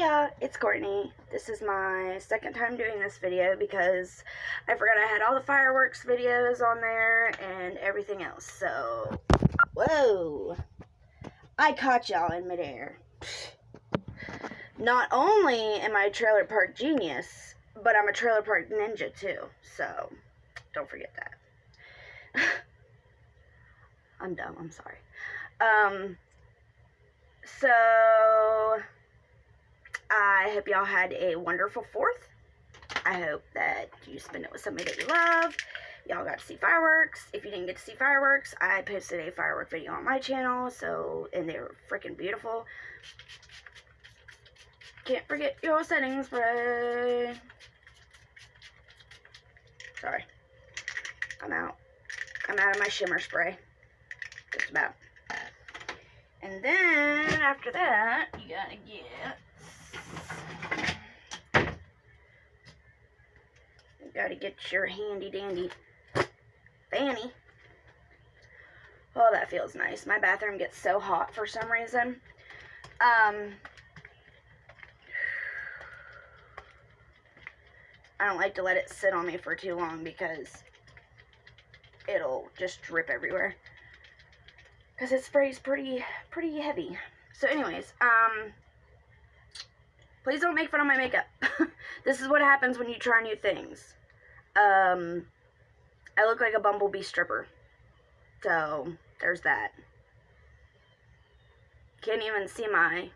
y'all, it's Courtney. This is my second time doing this video because I forgot I had all the fireworks videos on there and everything else. So, whoa, I caught y'all in midair. Not only am I a trailer park genius, but I'm a trailer park ninja too. So, don't forget that. I'm dumb, I'm sorry. So I hope y'all had a wonderful 4th. I hope that you spend it with somebody that you love. Y'all got to see fireworks. If you didn't get to see fireworks, I posted a firework video on my channel, and they were freaking beautiful. Can't forget your setting spray. Sorry. I'm out of my shimmer spray. Just about. And then, after that, you gotta get your handy dandy fanny. Oh, that feels nice. My bathroom gets so hot for some reason. I don't like to let it sit on me for too long because it'll just drip everywhere. Because it sprays pretty heavy. So anyways, please don't make fun of my makeup. This is what happens when you try new things. I look like a Bumblebee stripper. So, there's that. Can't even see my,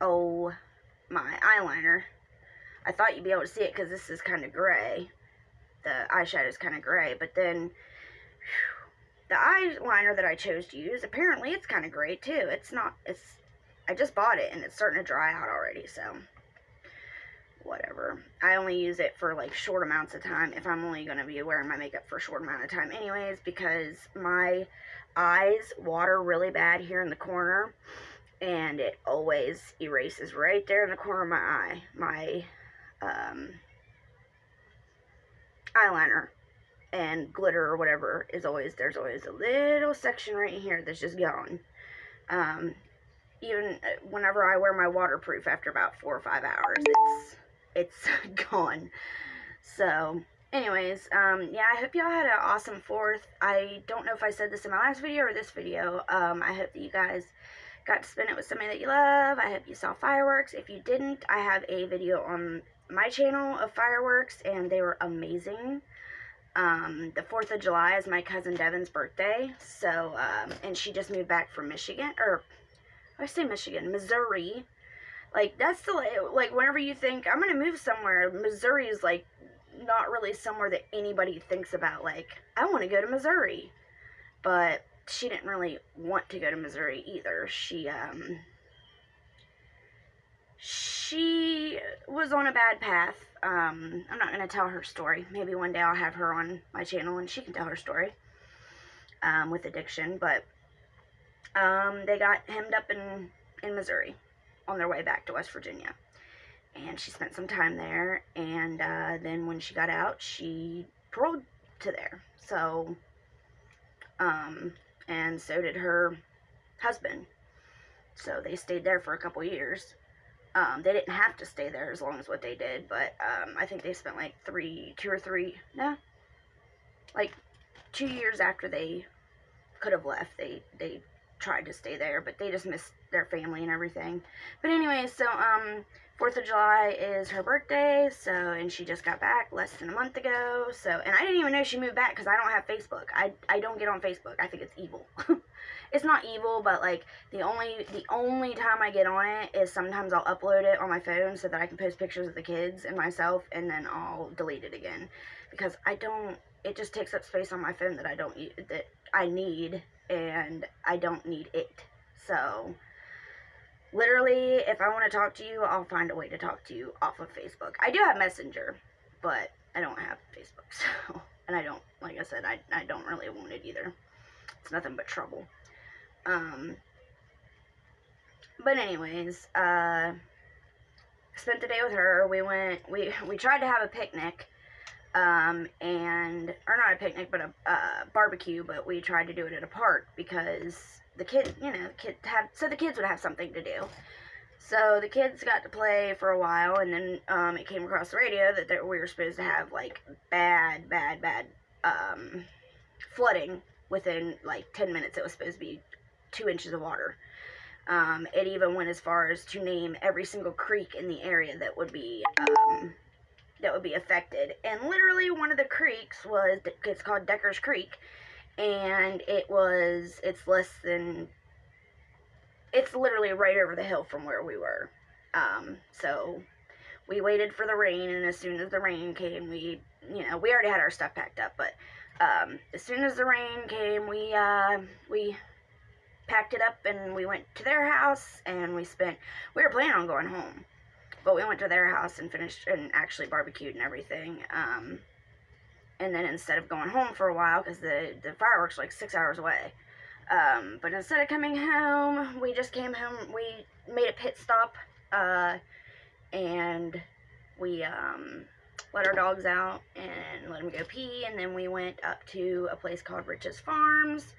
my eyeliner. I thought you'd be able to see it because this is kind of gray. The eyeshadow is kind of gray, but then the eyeliner that I chose to use, apparently it's kind of gray too. I just bought it and it's starting to dry out already, so whatever. I only use it for like short amounts of time if I'm only going to be wearing my makeup for a short amount of time anyways, because my eyes water really bad here in the corner and it always erases right there in the corner of my eye. My eyeliner and glitter or whatever there's always a little section right here that's just gone. Even whenever I wear my waterproof after about 4 or 5 hours, it's gone. So anyways, yeah, I hope y'all had an awesome 4th. I don't know if I said this in my last video or this video. I hope that you guys got to spend it with somebody that you love. I hope you saw fireworks. If you didn't, I have a video on my channel of fireworks and they were amazing. The 4th of July is my cousin Devin's birthday, so and she just moved back from Michigan, or I say Michigan, Missouri. Like, that's the, like, whenever you think I'm gonna move somewhere, Missouri is like not really somewhere that anybody thinks about, like, I want to go to Missouri. But she didn't really want to go to Missouri either. She was on a bad path. I'm not going to tell her story. Maybe one day I'll have her on my channel and she can tell her story with addiction. But they got hemmed up in Missouri on their way back to West Virginia. And she spent some time there. And then when she got out, she paroled to there. So, and so did her husband. So they stayed there for a couple years. They didn't have to stay there as long as what they did, but I think they spent like 2 years after they could have left. They tried to stay there, but they just missed their family and everything. But anyway, so 4th of July is her birthday, so, and she just got back less than a month ago, so, and I didn't even know she moved back because I don't have Facebook. I don't get on Facebook. I think it's evil. It's not evil, but like the only time I get on it is sometimes I'll upload it on my phone so that I can post pictures of the kids and myself, and then I'll delete it again because it just takes up space on my phone that I need, and I don't need it. So literally, if I want to talk to you, I'll find a way to talk to you off of Facebook. I do have Messenger, but I don't have Facebook, so, and I don't, like I said, I don't really want it either. It's nothing but trouble. But anyways, spent the day with her. We tried to have a picnic, or not a picnic, but a barbecue, but we tried to do it at a park because the kids, so the kids would have something to do. So the kids got to play for a while, and then it came across the radio that we were supposed to have like bad flooding within like 10 minutes. It was supposed to be 2 inches of water. It even went as far as to name every single creek in the area that would be affected. And literally one of the creeks it's called Decker's Creek, and it's literally right over the hill from where we were. So we waited for the rain, and as soon as the rain came, we already had our stuff packed up, but as soon as the rain came, we packed it up and we went to their house, and we were planning on going home, but we went to their house and finished and actually barbecued and everything. And then instead of going home for a while, because the fireworks were like 6 hours away, but instead of coming home, we just came home. We made a pit stop, and we let our dogs out and let them go pee, and then we went up to a place called Rich's Farms,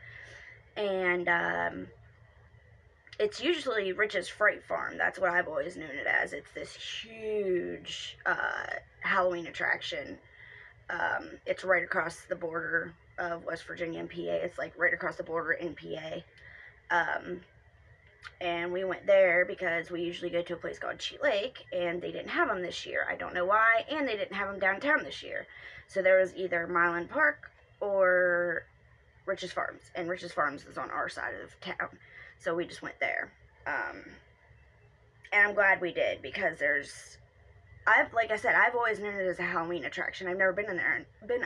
and it's usually Rich's Freight Farm. That's what I've always known it as. It's this huge Halloween attraction. It's right across the border of West Virginia and PA. It's like right across the border in PA. And we went there because we usually go to a place called Cheat Lake, and they didn't have them this year. I don't know why, and they didn't have them downtown this year. So there was either Milan Park or Rich's Farms, and Rich's Farms is on our side of town. So we just went there. And I'm glad we did, because like I said, I've always known it as a Halloween attraction. I've never been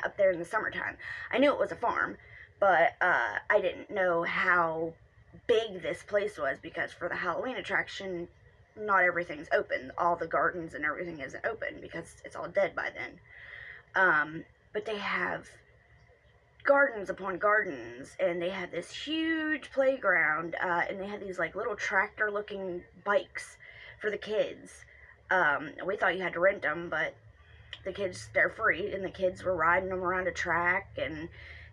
up there in the summertime. I knew it was a farm, but I didn't know how big this place was, because for the Halloween attraction, not everything's open. All the gardens and everything isn't open because it's all dead by then. But they have gardens upon gardens, and they had this huge playground, and they had these like little tractor looking bikes for the kids. We thought you had to rent them, but they're free, and the kids were riding them around a track, and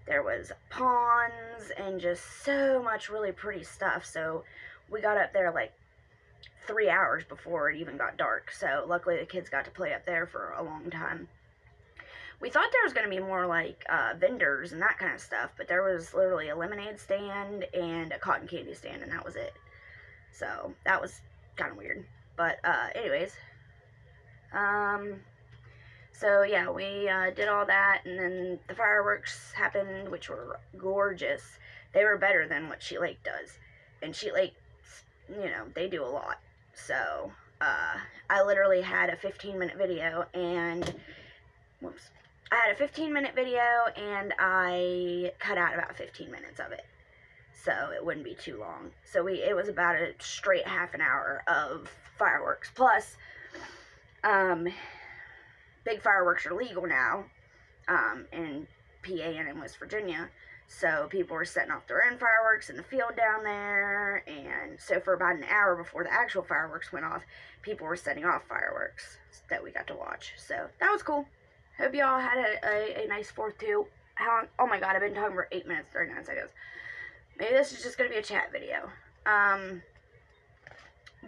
there was ponds and just so much really pretty stuff. So we got up there like 3 hours before it even got dark. So luckily the kids got to play up there for a long time. We thought there was going to be more like vendors and that kind of stuff, but there was literally a lemonade stand and a cotton candy stand, and that was it. So that was kind of weird. But anyways, so yeah, we did all that, and then the fireworks happened, which were gorgeous. They were better than what Cheat Lake does, and Cheat Lake, they do a lot. So I literally had a 15-minute video, and I had a 15-minute video, and I cut out about 15 minutes of it, so it wouldn't be too long. So it was about a straight half an hour of fireworks. Plus, big fireworks are legal now in PA and in West Virginia, so people were setting off their own fireworks in the field down there, and so for about an hour before the actual fireworks went off, people were setting off fireworks that we got to watch. So that was cool. Hope y'all had a nice 4th too. Oh my god, I've been talking for 8 minutes, 39 seconds. Maybe this is just going to be a chat video.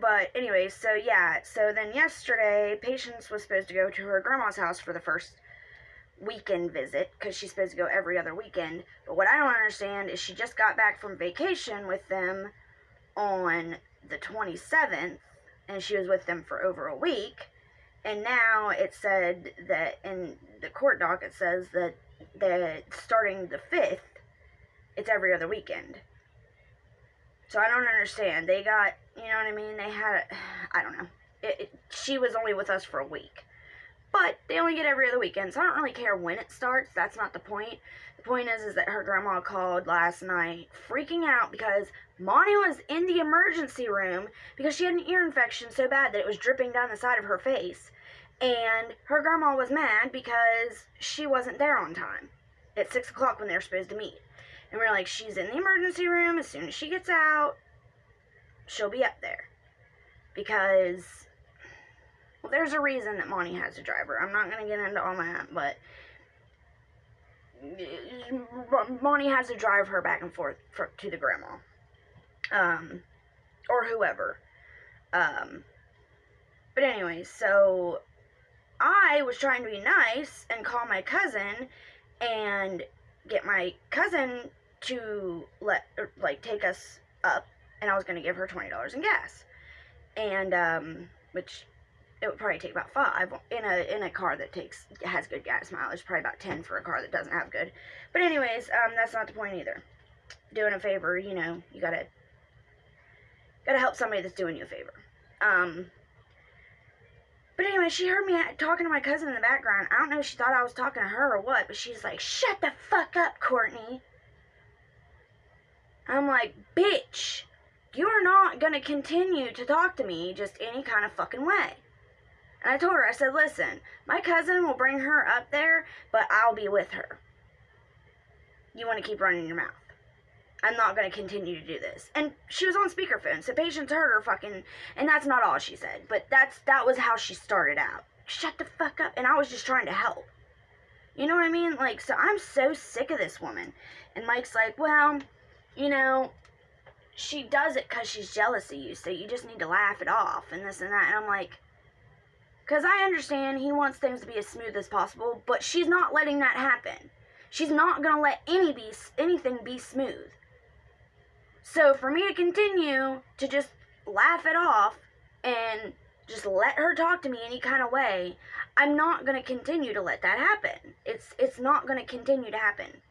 But anyways, so yeah, so then yesterday, Patience was supposed to go to her grandma's house for the first weekend visit, because she's supposed to go every other weekend. But what I don't understand is she just got back from vacation with them on the 27th, and she was with them for over a week. And now it said that in the court doc, it says that starting the 5th, it's every other weekend. So I don't understand. They got, you know what I mean? They had, I don't know. She was only with us for a week. But they only get every other weekend, so I don't really care when it starts. That's not the point. The point is that her grandma called last night freaking out because Monty was in the emergency room because she had an ear infection so bad that it was dripping down the side of her face. And her grandma was mad because she wasn't there on time at 6 o'clock when they were supposed to meet. And we're like, she's in the emergency room. As soon as she gets out, she'll be up there. Because, well, there's a reason that Monty has a driver. I'm not going to get into all that, but Monty has to drive her back and forth to the grandma. or whoever. But anyways, so I was trying to be nice and call my cousin and get my cousin to take us up, and I was going to give her $20 in gas, and which it would probably take about 5 in a car that has good gas mileage, probably about 10 for a car that doesn't have good. But anyways, that's not the point either. Doing a favor, you gotta help somebody that's doing you a favor. But anyway, she heard me talking to my cousin in the background. I don't know if she thought I was talking to her or what, but she's like, "Shut the fuck up, Courtney." I'm like, "Bitch, you are not going to continue to talk to me just any kind of fucking way." And I told her, I said, "Listen, my cousin will bring her up there, but I'll be with her. You want to keep running your mouth. I'm not going to continue to do this." And she was on speakerphone, so Patience heard her fucking, and that's not all she said, but that was how she started out. "Shut the fuck up." And I was just trying to help. You know what I mean? Like, so I'm so sick of this woman. And Mike's like, "Well, she does it because she's jealous of you, so you just need to laugh it off, and this and that." And I'm like, because I understand he wants things to be as smooth as possible, but she's not letting that happen. She's not going to let anything be smooth. So for me to continue to just laugh it off and just let her talk to me any kind of way, I'm not going to continue to let that happen. It's not going to continue to happen.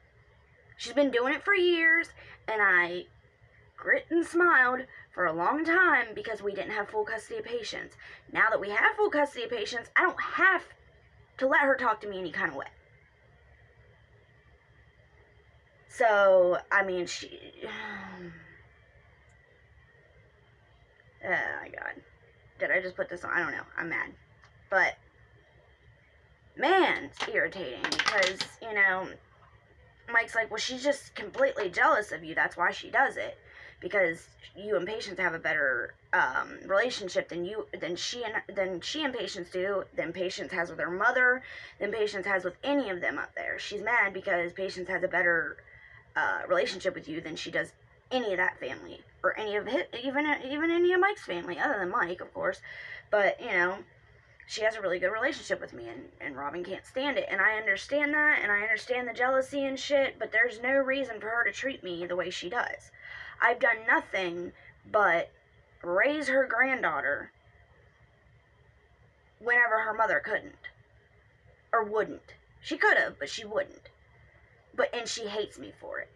She's been doing it for years, and I grit and smiled for a long time because we didn't have full custody of Patience. Now that we have full custody of Patience, I don't have to let her talk to me any kind of way. So, I mean, oh my god. Did I just put this on? I don't know. I'm mad. But, man, it's irritating because, Mike's like, "Well, she's just completely jealous of you. That's why she does it. Because you and Patience have a better relationship than she and Patience do, than Patience has with her mother, than Patience has with any of them up there. She's mad because Patience has a better relationship with you than she does any of that family, or any of even any of Mike's family, other than Mike, of course. But she has a really good relationship with me, and Robin can't stand it, and I understand that, and I understand the jealousy and shit, but there's no reason for her to treat me the way she does. I've done nothing but raise her granddaughter whenever her mother couldn't, or wouldn't. She could have, but she wouldn't. And she hates me for it.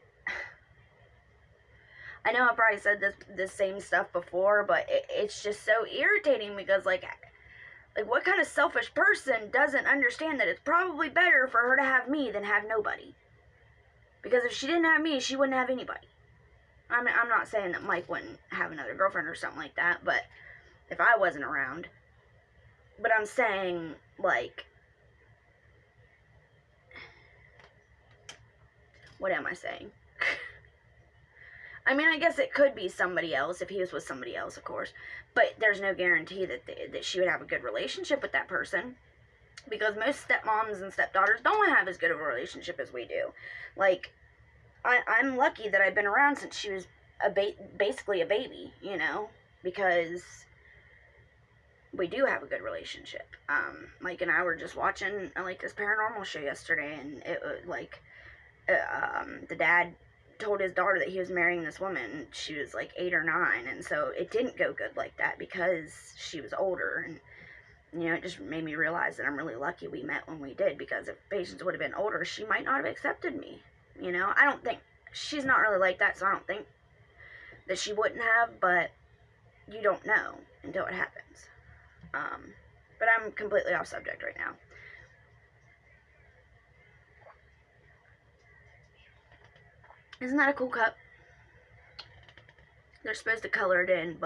I know I probably said this same stuff before, but it's just so irritating because, like, what kind of selfish person doesn't understand that it's probably better for her to have me than have nobody? Because if she didn't have me, she wouldn't have anybody. I mean, I'm not saying that Mike wouldn't have another girlfriend or something like that, but if I wasn't around. But I'm saying, like, what am I saying? I mean, I guess it could be somebody else if he was with somebody else, of course. But there's no guarantee that she would have a good relationship with that person. Because most stepmoms and stepdaughters don't have as good of a relationship as we do. Like, I'm lucky that I've been around since she was basically a baby, because we do have a good relationship. Mike and I were just watching, this paranormal show yesterday, and it was, the dad told his daughter that he was marrying this woman. She was 8 or 9, and so it didn't go good like that because she was older, and it just made me realize that I'm really lucky we met when we did, because if Patience would have been older, she might not have accepted me. I don't think, she's not really like that, so I don't think that she wouldn't have, but you don't know until it happens. But I'm completely off subject right now. Isn't that a cool cup? They're supposed to color it in, but